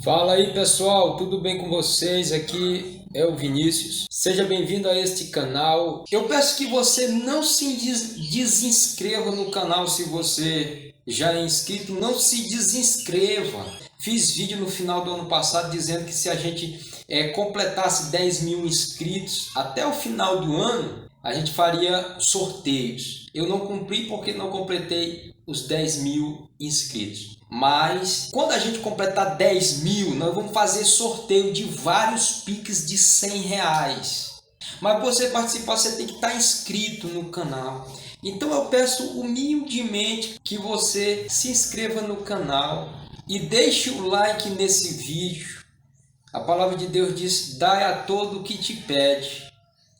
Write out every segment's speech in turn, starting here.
Fala aí pessoal, tudo bem com vocês? Aqui é o Vinícius. Seja bem-vindo a este canal. Eu peço que você não se desinscreva no canal se você já é inscrito. Não se desinscreva. Fiz vídeo no final do ano passado dizendo que se a gente completasse 10 mil inscritos até o final do ano, a gente faria sorteios. Eu não cumpri porque não completei os 10 mil inscritos. Mas quando a gente completar 10 mil, nós vamos fazer sorteio de vários Pix de 100 reais. Mas para você participar, você tem que estar inscrito no canal. Então eu peço humildemente que você se inscreva no canal e deixe o like nesse vídeo. A palavra de Deus diz: dai a todo o que te pede.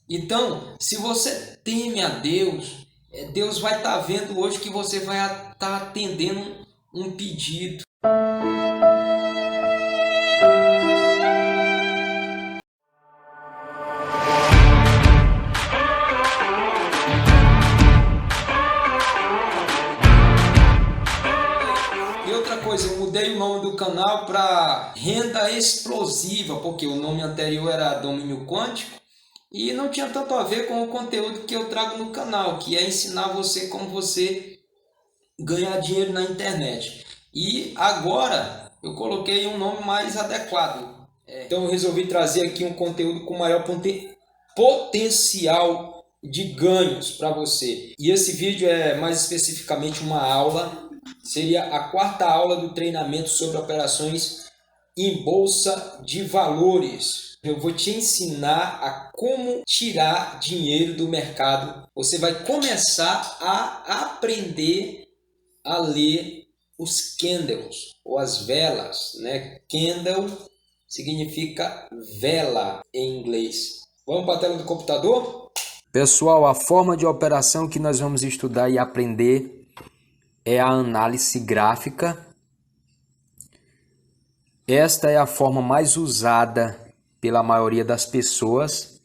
Então, se você teme a Deus, Deus vai estar vendo hoje que você vai estar atendendo um pedido. E outra coisa, eu mudei o nome do canal para Renda Explosiva, porque o nome anterior era Domínio Quântico e não tinha tanto a ver com o conteúdo que eu trago no canal, que é ensinar você como você ganhar dinheiro na internet. E agora eu coloquei um nome mais adequado. Então eu resolvi trazer aqui um conteúdo com maior potencial de ganhos para você. E esse vídeo é mais especificamente uma aula. Seria a quarta aula do treinamento sobre operações em bolsa de valores. Eu vou te ensinar a como tirar dinheiro do mercado. Você vai começar a aprender a ler os candles ou as velas, né? Candle significa vela em inglês. Vamos para a tela do computador? Pessoal, a forma de operação que nós vamos estudar e aprender é a análise gráfica. Esta é a forma mais usada pela maioria das pessoas,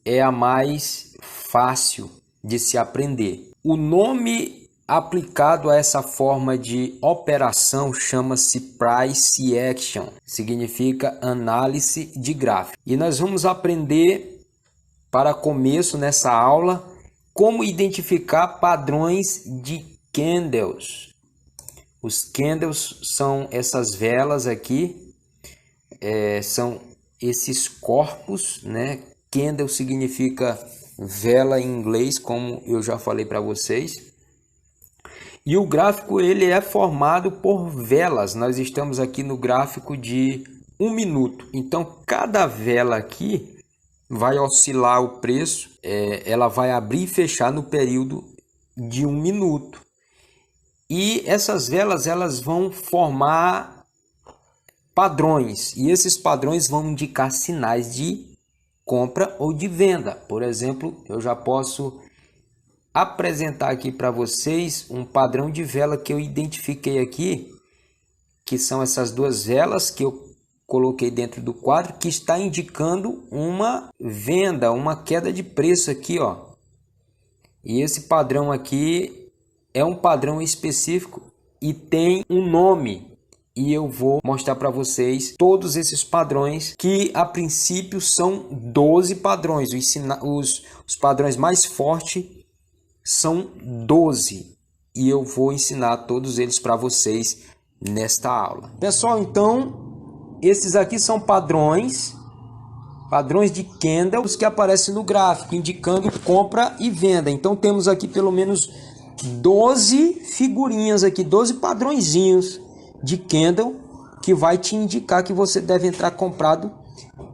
é a mais fácil de se aprender. O nome aplicado a essa forma de operação chama-se Price Action, significa análise de gráfico. E nós vamos aprender, para começo nessa aula, como identificar padrões de candles. Os candles são essas velas aqui, são esses corpos, né? Candle significa vela em inglês, como eu já falei para vocês. E o gráfico ele é formado por velas. Nós estamos aqui no gráfico de 1 minuto. Então cada vela aqui vai oscilar o preço, ela vai abrir e fechar no período de 1 minuto. E essas velas elas vão formar padrões, e esses padrões vão indicar sinais de compra ou de venda. Por exemplo, eu já posso apresentar aqui para vocês um padrão de vela que eu identifiquei aqui, que são essas duas velas que eu coloquei dentro do quadro, que está indicando uma venda, uma queda de preço aqui, ó. E esse padrão aqui é um padrão específico e tem um nome. E eu vou mostrar para vocês todos esses padrões, que a princípio são 12 padrões. Os padrões mais fortes são 12. E eu vou ensinar todos eles para vocês nesta aula. Pessoal, então, esses aqui são padrões de candles que aparecem no gráfico, indicando compra e venda. Então temos aqui pelo menos 12 figurinhas aqui, 12 padrõezinhos de candle que vai te indicar que você deve entrar comprado,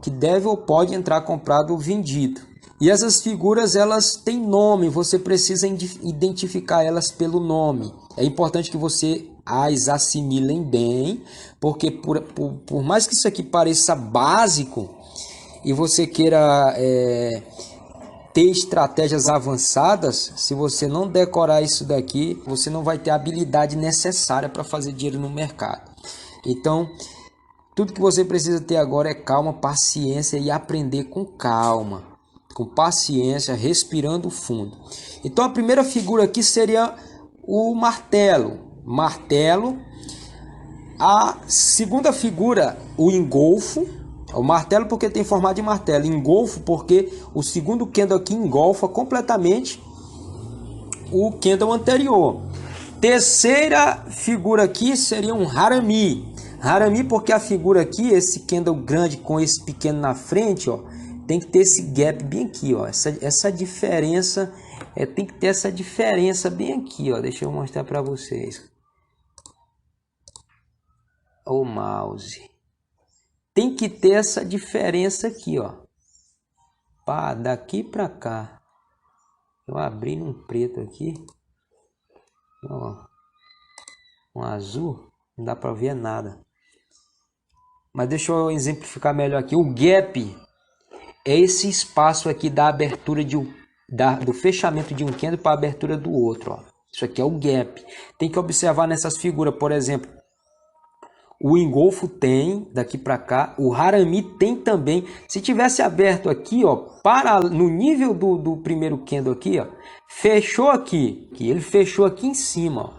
que deve ou pode entrar comprado ou vendido. E essas figuras elas têm nome, você precisa identificar elas pelo nome. É importante que você as assimilem bem, porque por mais que isso aqui pareça básico e você queira ter estratégias avançadas, se você não decorar isso daqui, você não vai ter a habilidade necessária para fazer dinheiro no mercado. Então, tudo que você precisa ter agora é calma, paciência e aprender com calma, com paciência, respirando fundo. Então, a primeira figura aqui seria o martelo. Martelo A segunda figura, o engolfo, o martelo porque tem formato de martelo, engolfo porque o segundo candle aqui engolfa completamente o candle anterior. Terceira figura aqui seria um harami. Harami porque a figura aqui, esse candle grande com esse pequeno na frente, ó, tem que ter esse gap bem aqui, ó. Essa diferença, tem que ter essa diferença bem aqui, ó. Deixa eu mostrar para vocês. O mouse. Tem que ter essa diferença aqui, ó. Pá, daqui para cá. Eu abri num preto aqui. Ó, um azul, não dá para ver nada. Mas deixa eu exemplificar melhor aqui. O gap é esse espaço aqui da abertura do fechamento de um candle para a abertura do outro. Ó. Isso aqui é o gap. Tem que observar nessas figuras, por exemplo, o engolfo tem daqui para cá, o harami tem também. Se tivesse aberto aqui, ó, no nível do primeiro candle aqui, ó, fechou aqui, que ele fechou aqui em cima, ó.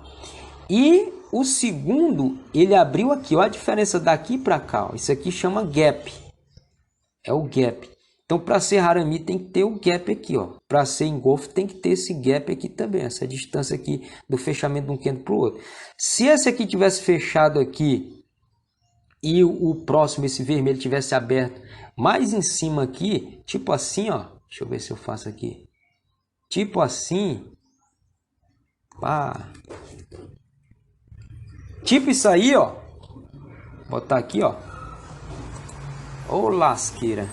E o segundo, ele abriu aqui, ó, a diferença daqui para cá, ó. Isso aqui chama gap. É o gap. Então, para ser harami tem que ter o gap aqui, ó. Para ser engolfo tem que ter esse gap aqui também, essa distância aqui do fechamento de um candle para o outro. Se esse aqui tivesse fechado aqui e o próximo, esse vermelho, tivesse aberto mais em cima aqui, tipo assim, ó. Deixa eu ver se eu faço aqui. Tipo assim. Pá. Tipo isso aí, ó. Vou botar aqui, ó. Ô lasqueira.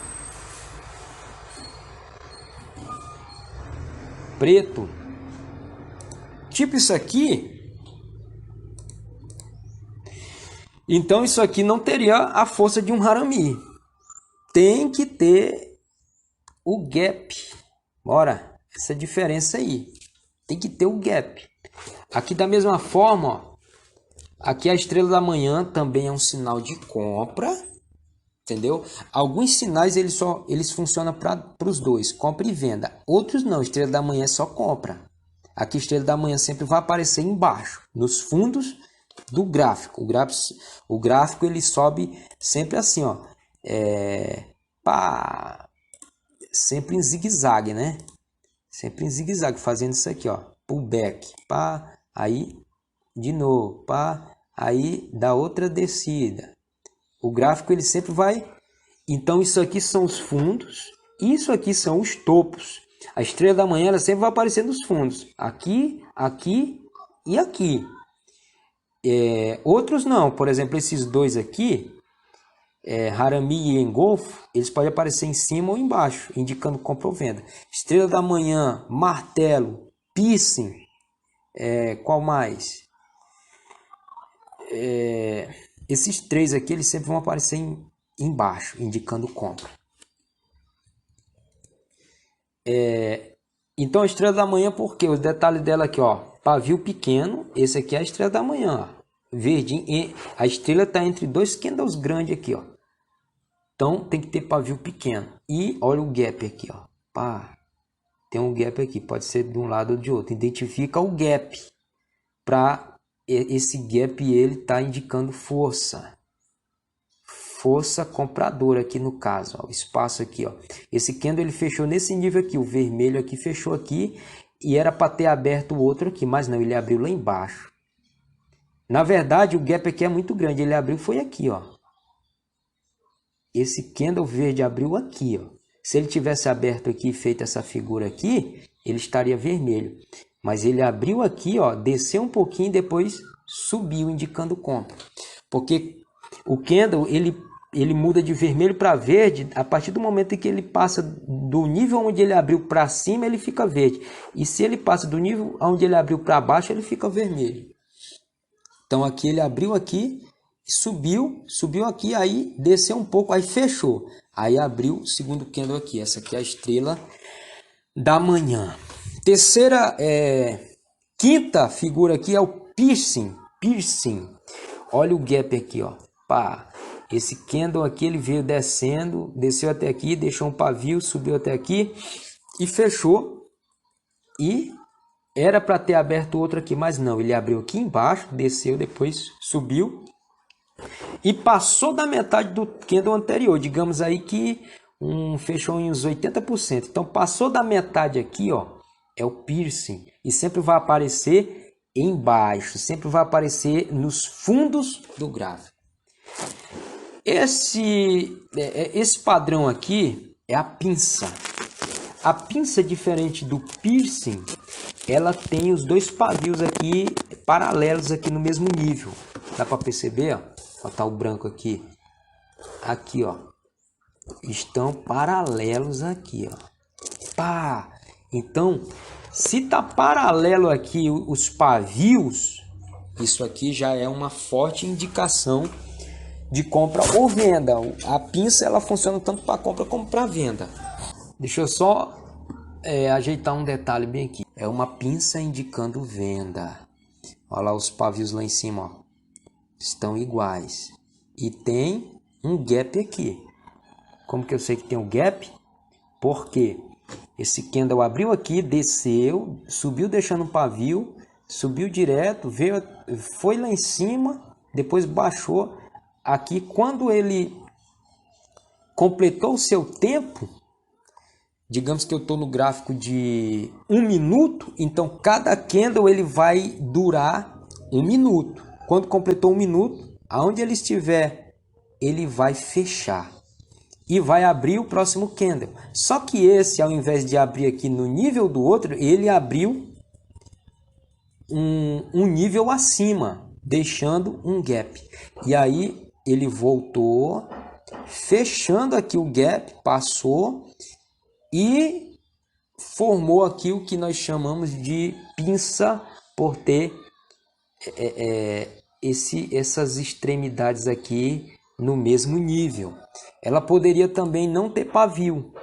Preto. Tipo isso aqui. Então isso aqui não teria a força de um harami. Tem que ter o gap. Bora. Essa diferença aí. Tem que ter o gap. Aqui da mesma forma, ó. Aqui a estrela da manhã também é um sinal de compra. Entendeu? Alguns sinais eles funcionam para os dois, compra e venda. Outros não, estrela da manhã é só compra. Aqui estrela da manhã sempre vai aparecer embaixo, nos fundos do gráfico. O gráfico ele sobe sempre assim, ó, sempre em zigue-zague, né? Sempre em zigue-zague, fazendo isso aqui, ó, pullback, pá, aí de novo, pá, aí dá outra descida. O gráfico ele sempre vai. Então isso aqui são os fundos, isso aqui são os topos. A estrela da manhã ela sempre vai aparecer nos fundos, aqui, aqui e aqui. Outros não, por exemplo, esses dois aqui, harami e engolfo, eles podem aparecer em cima ou embaixo, indicando compra ou venda. Estrela da manhã, martelo, piercing, qual mais? Esses três aqui eles sempre vão aparecer embaixo, indicando compra. Então a estrela da manhã, por quê? O detalhe dela aqui, ó, pavio pequeno, esse aqui é a estrela da manhã, ó, verdinho, e a estrela está entre dois candles grandes aqui, ó. Então tem que ter pavio pequeno. E olha o gap aqui, ó. Pá, tem um gap aqui, pode ser de um lado ou de outro. Identifica o gap. Para esse gap ele tá indicando força. Força compradora aqui no caso, ó, o espaço aqui, ó. Esse candle ele fechou nesse nível aqui, o vermelho aqui fechou aqui e era para ter aberto o outro aqui, mas não, ele abriu lá embaixo. Na verdade, o gap aqui é muito grande, ele abriu foi aqui, ó. Esse candle verde abriu aqui, ó. Se ele tivesse aberto aqui e feito essa figura aqui, ele estaria vermelho. Mas ele abriu aqui, ó, desceu um pouquinho e depois subiu, indicando compra. Porque o candle, ele muda de vermelho para verde a partir do momento em que ele passa do nível onde ele abriu para cima, ele fica verde. E se ele passa do nível onde ele abriu para baixo, ele fica vermelho. Então aqui ele abriu aqui, subiu aqui, aí desceu um pouco, aí fechou. Aí abriu o segundo candle aqui. Essa aqui é a estrela da manhã. Quinta figura aqui é o piercing. Olha o gap aqui, ó. Pá. Esse candle aqui ele veio descendo, desceu até aqui, deixou um pavio, subiu até aqui e fechou. E era para ter aberto outro aqui, mas não, ele abriu aqui embaixo, desceu, depois subiu e passou da metade do candle anterior, digamos aí que fechou em uns 80%. Então passou da metade aqui, ó, é o piercing e sempre vai aparecer embaixo, sempre vai aparecer nos fundos do gráfico. Esse padrão aqui é a pinça. A pinça, diferente do piercing, ela tem os dois pavios aqui paralelos aqui no mesmo nível. Dá para perceber, ó? Ó, tá o branco aqui. Aqui, ó. Estão paralelos aqui, ó. Pá! Então, se tá paralelo aqui os pavios, isso aqui já é uma forte indicação de compra ou venda. A pinça ela funciona tanto para compra como para venda. Deixa eu só ajeitar um detalhe bem aqui. É uma pinça indicando venda. Olha lá os pavios lá em cima, ó. Estão iguais. E tem um gap aqui. Como que eu sei que tem um gap? Porque esse candle abriu aqui, desceu, subiu deixando um pavio, subiu direto, veio, foi lá em cima, depois baixou. Aqui, quando ele completou o seu tempo, digamos que eu estou no gráfico de 1 minuto, então cada candle ele vai durar 1 minuto. Quando completou 1 minuto, aonde ele estiver, ele vai fechar e vai abrir o próximo candle. Só que esse, ao invés de abrir aqui no nível do outro, ele abriu um nível acima, deixando um gap. E aí ele voltou, fechando aqui o gap, passou e formou aqui o que nós chamamos de pinça, por ter essas extremidades aqui no mesmo nível. Ela poderia também não ter pavio.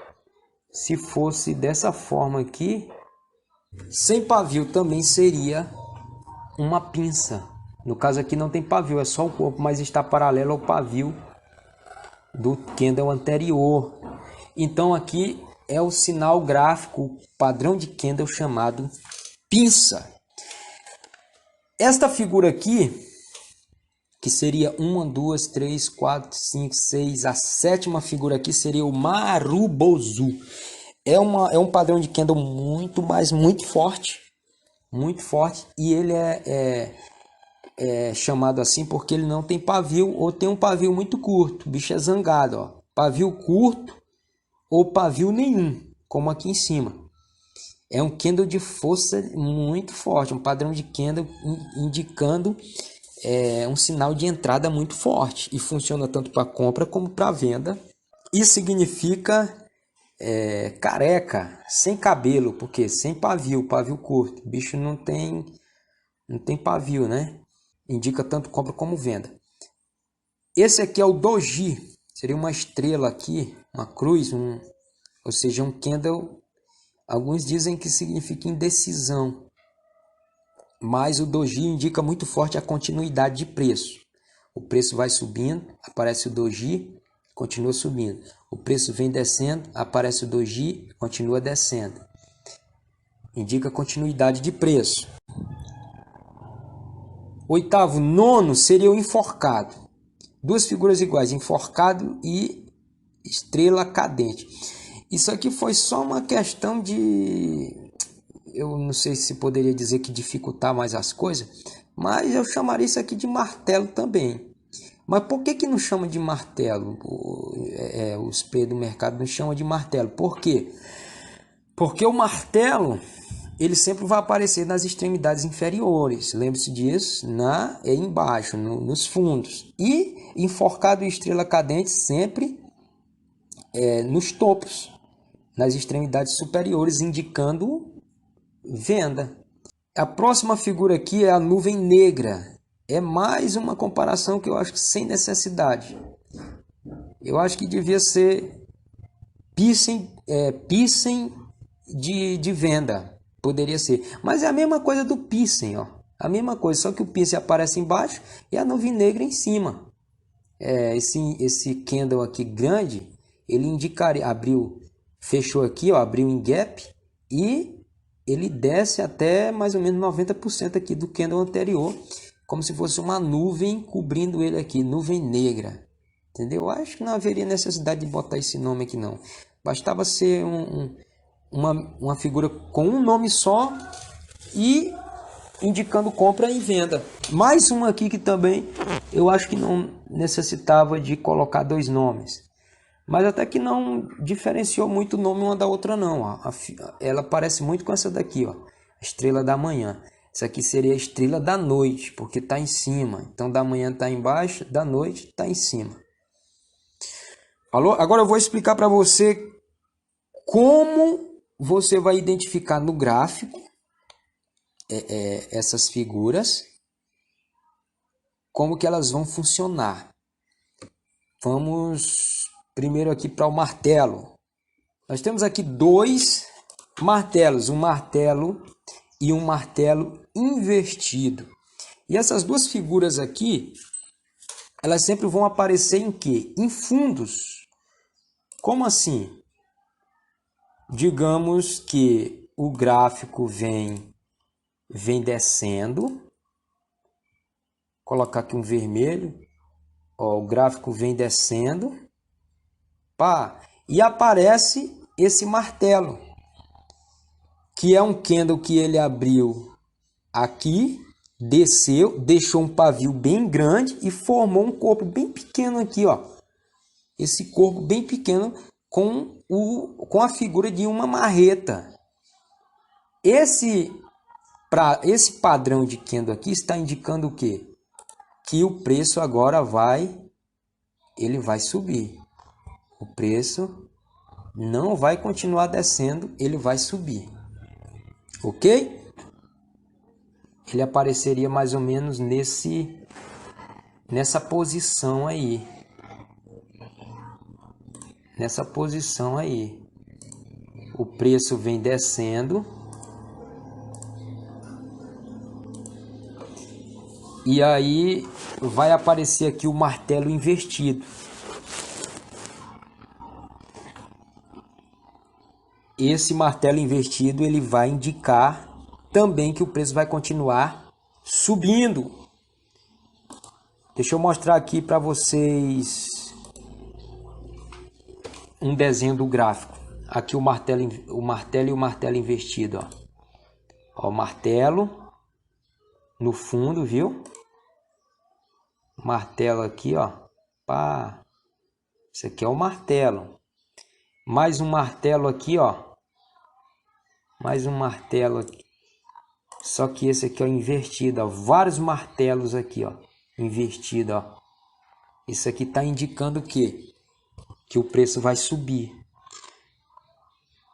Se fosse dessa forma aqui, sem pavio também seria uma pinça. No caso aqui não tem pavio, é só o corpo, mas está paralelo ao pavio do candle anterior. Então aqui é o sinal gráfico padrão de candle chamado pinça. Esta figura aqui, que seria 1, 2, 3, 4, 5, 6, a sétima figura aqui seria o Marubozu. É um padrão de candle muito forte, e ele é chamado assim porque ele não tem pavio ou tem um pavio muito curto. O bicho é zangado, ó. Pavio curto ou pavio nenhum, como aqui em cima. É um candle de força muito forte, um padrão de candle indicando um sinal de entrada muito forte e funciona tanto para compra como para venda. Isso significa careca, sem cabelo, porque sem pavio curto. O bicho não tem pavio, né? Indica tanto compra como venda. Esse aqui é o doji, seria uma estrela aqui, uma cruz, ou seja, um candle. Alguns dizem que significa indecisão, mas o doji indica muito forte a continuidade de preço. O preço vai subindo, aparece o doji, continua subindo. O preço vem descendo, aparece o doji, continua descendo. Indica continuidade de preço. Oitavo, nono seria o enforcado. Duas figuras iguais, enforcado e estrela cadente. Isso aqui foi só uma questão de... eu não sei se poderia dizer que dificultar mais as coisas, mas eu chamaria isso aqui de martelo também. Mas por que não chama de martelo? Os players do mercado não chamam de martelo. Por quê? Porque o martelo, ele sempre vai aparecer nas extremidades inferiores. Lembre-se disso, embaixo, nos fundos. E enforcado e estrela cadente sempre nos topos, nas extremidades superiores, indicando venda. A próxima figura aqui é a nuvem negra. É mais uma comparação que eu acho que sem necessidade. Eu acho que devia ser piercing de venda. Poderia ser. Mas é a mesma coisa do piercing, ó. A mesma coisa, só que o piercing aparece embaixo e a nuvem negra em cima. Esse candle aqui grande, ele indicaria, fechou aqui, ó, abriu em gap e ele desce até mais ou menos 90% aqui do candle anterior, como se fosse uma nuvem cobrindo ele aqui, nuvem negra. Entendeu? Acho que não haveria necessidade de botar esse nome aqui não. Bastava ser uma figura com um nome só e indicando compra e venda. Mais uma aqui que também eu acho que não necessitava de colocar dois nomes. Mas até que não diferenciou muito o nome uma da outra não. Ela parece muito com essa daqui, ó. Estrela da manhã. Essa aqui seria a estrela da noite, porque está em cima. Então da manhã está embaixo, da noite está em cima. Falou? Agora eu vou explicar para você como você vai identificar no gráfico essas figuras, como que elas vão funcionar. Vamos primeiro aqui para o martelo. Nós temos aqui dois martelos, um martelo e um martelo invertido. E essas duas figuras aqui, elas sempre vão aparecer em quê? Em fundos. Como assim? Digamos que o gráfico vem descendo. Vou colocar aqui um vermelho. Ó, o gráfico vem descendo. Pá, e aparece esse martelo, que é um candle que ele abriu aqui, desceu, deixou um pavio bem grande e formou um corpo bem pequeno aqui, ó. Esse corpo bem pequeno com a figura de uma marreta. Esse padrão de candle aqui está indicando o quê? Que o preço agora vai subir. O preço não vai continuar descendo, ele vai subir. Ok? Ele apareceria mais ou menos nessa posição aí. Nessa posição aí. O preço vem descendo. E aí vai aparecer aqui o martelo invertido. Esse martelo invertido ele vai indicar também que o preço vai continuar subindo. Deixa eu mostrar aqui para vocês um desenho do gráfico. Aqui o martelo e o martelo invertido, ó. Ó, o martelo no fundo, viu? Martelo aqui, ó. Pá. Isso aqui é o martelo. Mais um martelo aqui, ó. Mais um martelo aqui. Só que esse aqui é invertido, ó. Vários martelos aqui, ó. Invertido, ó. Isso aqui está indicando o quê? Que o preço vai subir.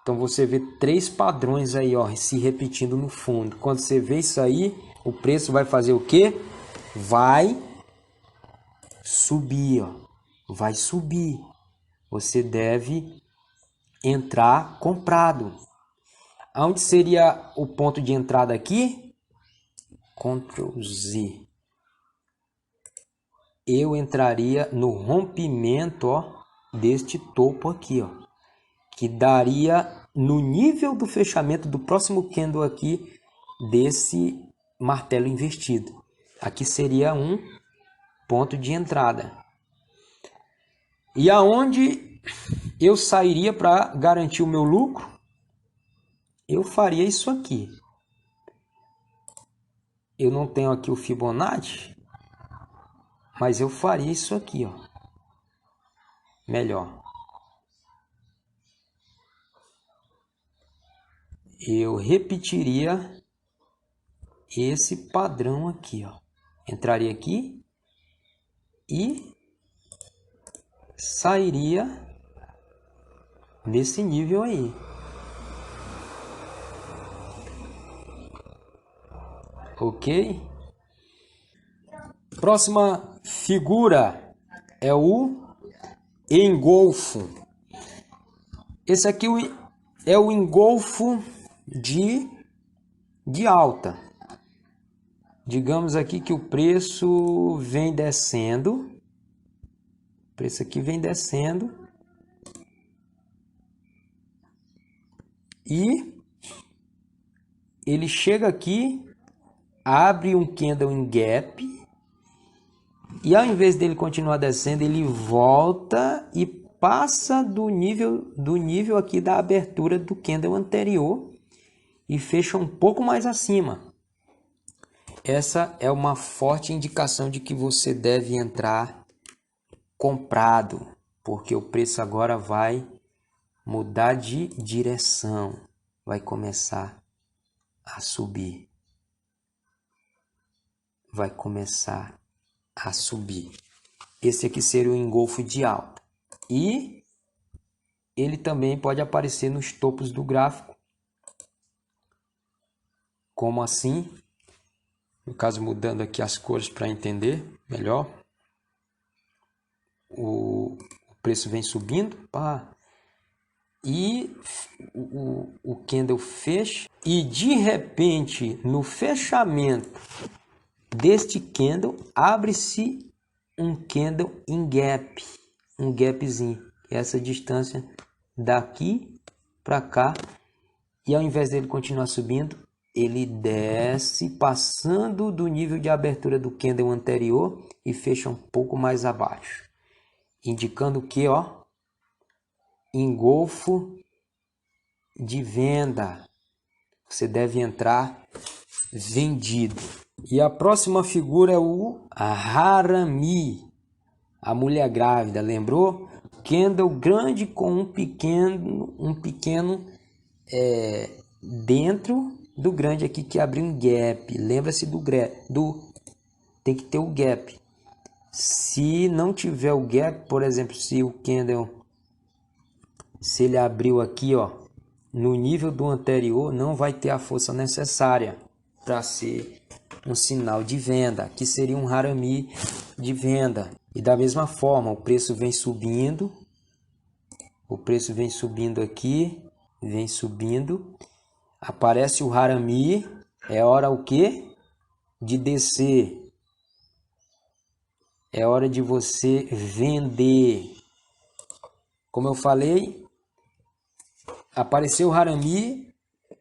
Então você vê três padrões aí, ó, se repetindo no fundo. Quando você vê isso aí, o preço vai fazer o quê? Vai subir, ó. Vai subir. Você deve entrar comprado. Aonde seria o ponto de entrada aqui? Ctrl Z. Eu entraria no rompimento, ó, deste topo aqui, ó, que daria no nível do fechamento do próximo candle aqui desse martelo invertido. Aqui seria um ponto de entrada. E aonde eu sairia para garantir o meu lucro? Eu faria isso aqui. Eu não tenho aqui o Fibonacci, mas eu faria isso aqui, ó. Melhor. Eu repetiria esse padrão aqui, ó. Entraria aqui e sairia nesse nível aí. Ok? Próxima figura é o engolfo. Esse aqui é o engolfo de alta. Digamos aqui que o preço vem descendo. O preço aqui vem descendo. E ele chega aqui abre um candle em gap e ao invés dele continuar descendo, ele volta e passa do nível aqui da abertura do candle anterior e fecha um pouco mais acima. Essa é uma forte indicação de que você deve entrar comprado, porque o preço agora vai mudar de direção, vai começar a subir. Vai começar a subir. Esse aqui seria o engolfo de alta. E ele também pode aparecer nos topos do gráfico. Como assim? No caso, mudando aqui as cores para entender melhor. O preço vem subindo. Pá. E o candle fecha. E de repente, no fechamento deste candle, abre-se um candle em gap. Um gapzinho. Essa distância daqui para cá. E ao invés dele continuar subindo, ele desce, passando do nível de abertura do candle anterior e fecha um pouco mais abaixo. Indicando que, ó, engolfo de venda. Você deve entrar vendido. E a próxima figura é o Harami, a mulher grávida, lembrou? Candle grande com um pequeno dentro do grande aqui que abriu um gap. Lembra-se tem que ter o gap. Se não tiver o gap, por exemplo, se o candle, se ele abriu aqui, ó, no nível do anterior, não vai ter a força necessária para ser um sinal de venda. Aqui seria um harami de venda. E da mesma forma, o preço vem subindo. O preço vem subindo aqui, vem subindo. Aparece o harami, é hora o quê? De descer. É hora de você vender. Como eu falei, apareceu o harami.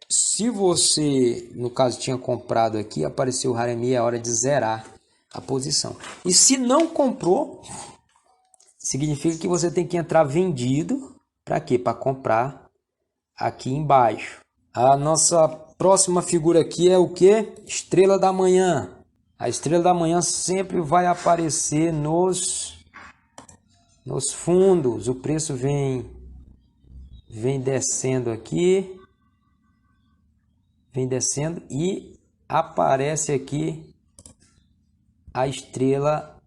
Se você, no caso, tinha comprado aqui, apareceu o harami, é hora de zerar a posição. E se não comprou, significa que você tem que entrar vendido. Para quê? Para comprar aqui embaixo. A nossa próxima figura aqui é o que? Estrela da manhã. A estrela da manhã sempre vai aparecer nos fundos. O preço vem descendo aqui. Vem descendo e aparece aqui a estrela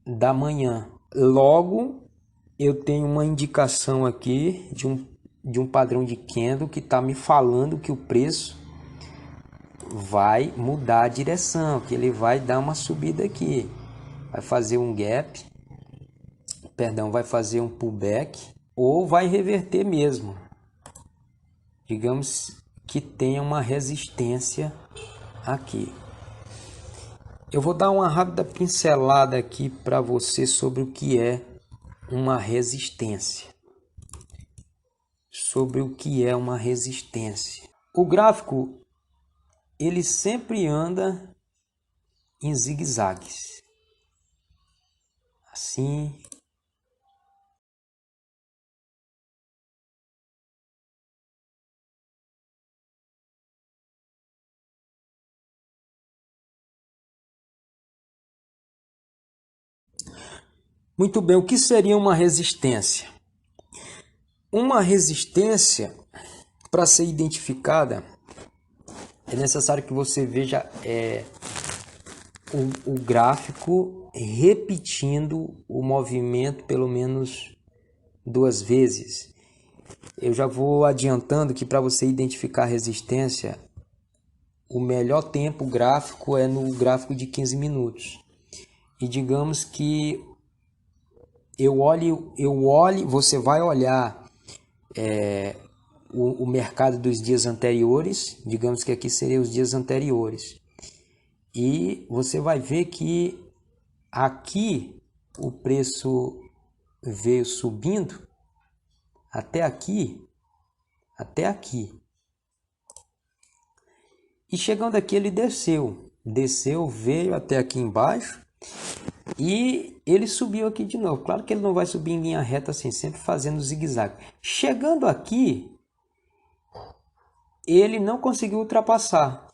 da manhã. Logo, eu tenho uma indicação aqui de um padrão de candle que está me falando que o preço vai mudar a direção, que ele vai dar uma subida aqui. Vai fazer um gap, vai fazer um pullback ou vai reverter mesmo. Digamos que tenha uma resistência aqui. Eu vou dar uma rápida pincelada aqui para você sobre o que é uma resistência. Sobre o que é uma resistência. O gráfico, ele sempre anda em zigue-zagues. Assim. Muito bem, o que seria uma resistência? Uma resistência, para ser identificada, é necessário que você veja o gráfico repetindo o movimento pelo menos 2 vezes. Eu já vou adiantando que para você identificar a resistência, o melhor tempo gráfico é no gráfico de 15 minutos. E digamos que eu olhe, você vai olhar o mercado dos dias anteriores, digamos que aqui seriam os dias anteriores. E você vai ver que aqui o preço veio subindo até aqui. E chegando aqui ele desceu. desceu, veio até aqui embaixo e ele subiu aqui de novo. Claro que ele não vai subir em linha reta assim, sempre fazendo zigue-zague. Chegando aqui, ele não conseguiu ultrapassar.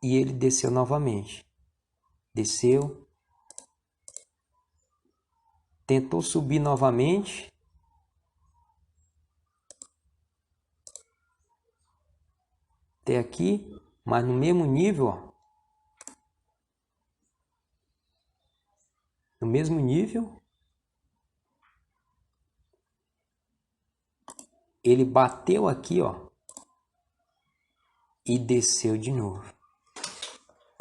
E ele desceu novamente. Desceu. Tentou subir novamente. Até aqui, mas no mesmo nível, ó. No mesmo nível. Ele bateu aqui, ó. E desceu de novo.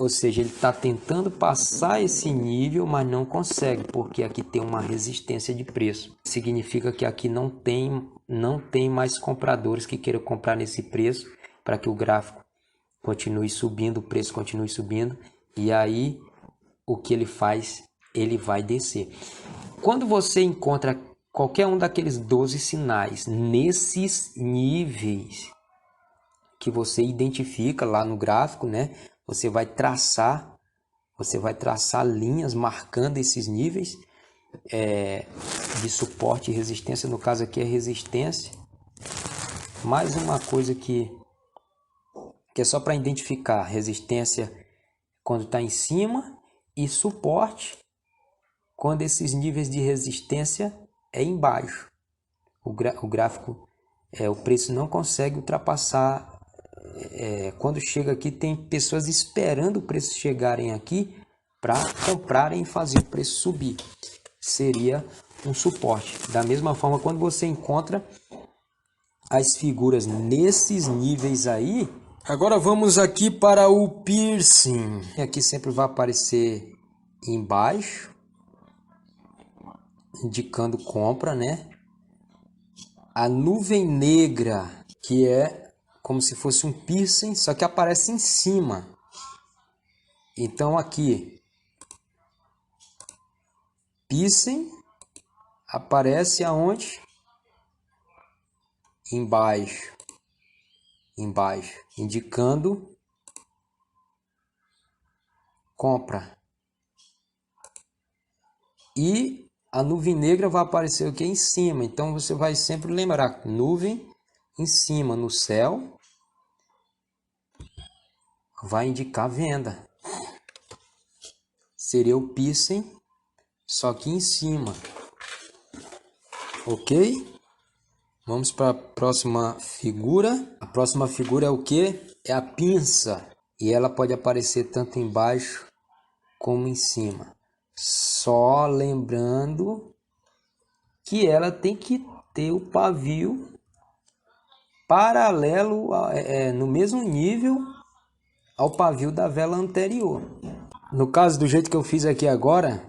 Ou seja, ele está tentando passar esse nível, mas não consegue, porque aqui tem uma resistência de preço. Significa que aqui não tem mais compradores que queiram comprar nesse preço, para que o gráfico continue subindo, o preço continue subindo. E aí, o que ele faz? Ele vai descer. Quando você encontra qualquer um daqueles 12 sinais nesses níveis que você identifica lá no gráfico, né? Você vai traçar linhas marcando esses níveis de suporte e resistência. No caso aqui é resistência. Mais uma coisa que é só para identificar: resistência quando está em cima e suporte quando esses níveis de resistência é embaixo. O gráfico, o preço não consegue ultrapassar. Quando chega aqui, tem pessoas esperando o preço chegarem aqui para comprarem e fazer o preço subir. Seria um suporte. Da mesma forma, quando você encontra as figuras nesses níveis aí. Agora vamos aqui para o piercing. Aqui sempre vai aparecer embaixo, indicando compra, né? A nuvem negra, que é como se fosse um piercing, só que aparece em cima. Então aqui, piercing aparece aonde? Embaixo, indicando compra. E a nuvem negra vai aparecer aqui em cima. Então você vai sempre lembrar, nuvem em cima no céu vai indicar venda. Seria o piercing, só que em cima. Ok? Vamos para a próxima figura. A próxima figura é o que? É a pinça. E ela pode aparecer tanto embaixo como em cima. Só lembrando que ela tem que ter o pavio paralelo, no mesmo nível ao pavio da vela anterior. No caso do jeito que eu fiz aqui agora,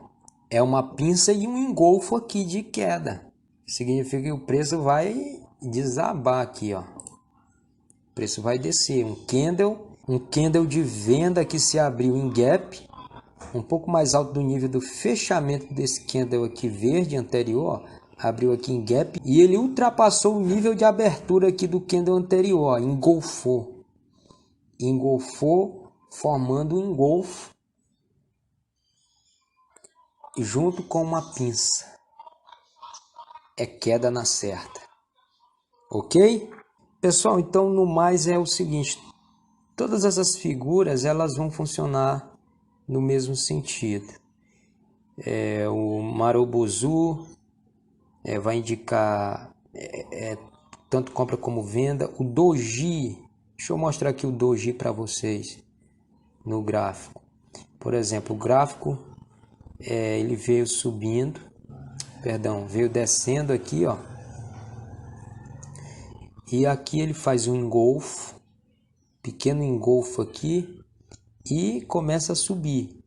é uma pinça e um engolfo aqui de queda. Significa que o preço vai desabar aqui, ó. O preço vai descer. Um candle de venda que se abriu em gap, um pouco mais alto do nível do fechamento desse candle aqui verde anterior, ó. Abriu aqui em gap e ele ultrapassou o nível de abertura aqui do candle anterior, ó. Engolfou, formando um engolfo junto com uma pinça. É queda na certa. Ok? Pessoal, então no mais é o seguinte. Todas essas figuras elas vão funcionar no mesmo sentido. O Marubozu vai indicar tanto compra como venda. O Doji, deixa eu mostrar aqui o Doji para vocês no gráfico. Por exemplo, o gráfico ele veio subindo, veio descendo aqui, ó. E aqui ele faz um engolfo, pequeno engolfo aqui e começa a subir.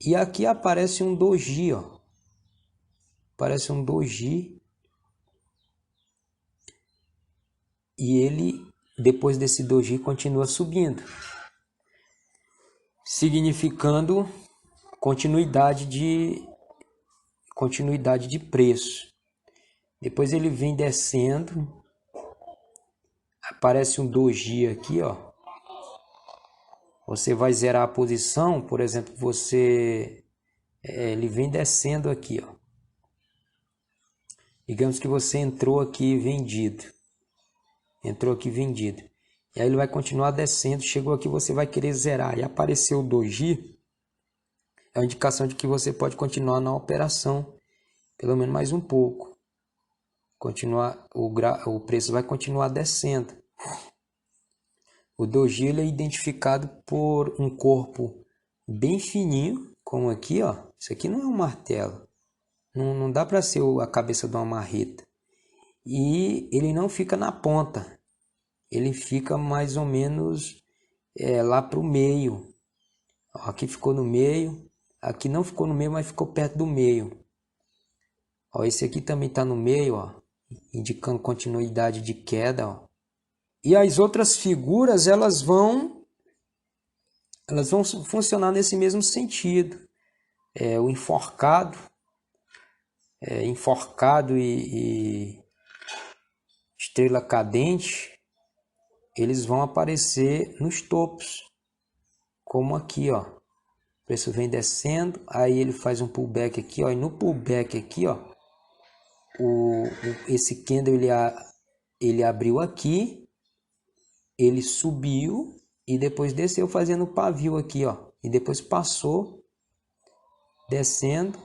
E aqui aparece um doji, ó. Aparece um doji. E ele, depois desse doji, continua subindo. Significando continuidade de preço. Depois ele vem descendo. Aparece um doji aqui, ó. Você vai zerar a posição, por exemplo, ele vem descendo aqui, ó. Digamos que você entrou aqui vendido. E aí ele vai continuar descendo, chegou aqui, você vai querer zerar. E apareceu o doji, é uma indicação de que você pode continuar na operação, pelo menos mais um pouco. O preço vai continuar descendo. O doji ele é identificado por um corpo bem fininho, como aqui, ó. Isso aqui não é um martelo. Não dá para ser a cabeça de uma marreta. E ele não fica na ponta. Ele fica mais ou menos lá para o meio. Ó, aqui ficou no meio. Aqui não ficou no meio, mas ficou perto do meio. Ó, esse aqui também está no meio, ó, indicando continuidade de queda, ó. E as outras figuras, elas vão funcionar nesse mesmo sentido. O enforcado, e estrela cadente, eles vão aparecer nos topos, como aqui, ó. O preço vem descendo, aí ele faz um pullback aqui, ó, e no pullback aqui, ó, esse candle ele abriu aqui, ele subiu e depois desceu fazendo o pavio aqui, ó, e depois passou descendo,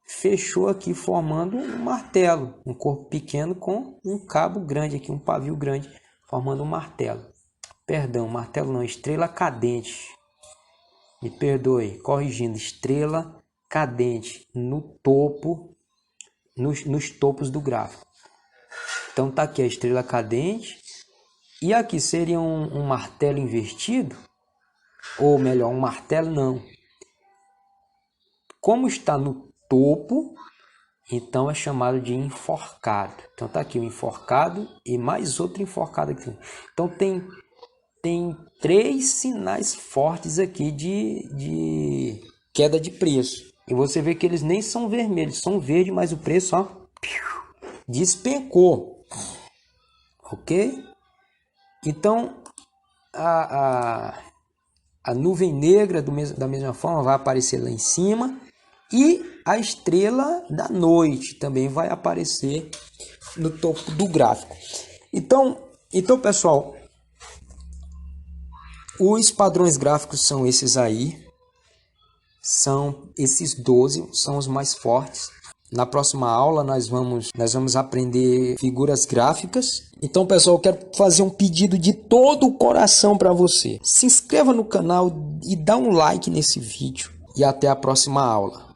fechou aqui formando um martelo, um corpo pequeno com um cabo grande aqui, um pavio grande, formando um martelo. Perdão, martelo não, estrela cadente. Me perdoe, corrigindo, estrela cadente no topo, nos topos do gráfico. Então tá aqui a estrela cadente. E aqui seria um martelo invertido, ou melhor, um martelo não. Como está no topo, então é chamado de enforcado. Então tá aqui o enforcado e mais outro enforcado aqui. Então tem 3 sinais fortes aqui de queda de preço. E você vê que eles nem são vermelhos, são verdes, mas o preço, ó, despencou. Ok? Então, a nuvem negra da mesma forma vai aparecer lá em cima. E a estrela da noite também vai aparecer no topo do gráfico. Então pessoal, os padrões gráficos são esses aí. São esses 12, são os mais fortes. Na próxima aula nós vamos aprender figuras gráficas. Então, pessoal, eu quero fazer um pedido de todo o coração para você. Se inscreva no canal e dá um like nesse vídeo. E até a próxima aula.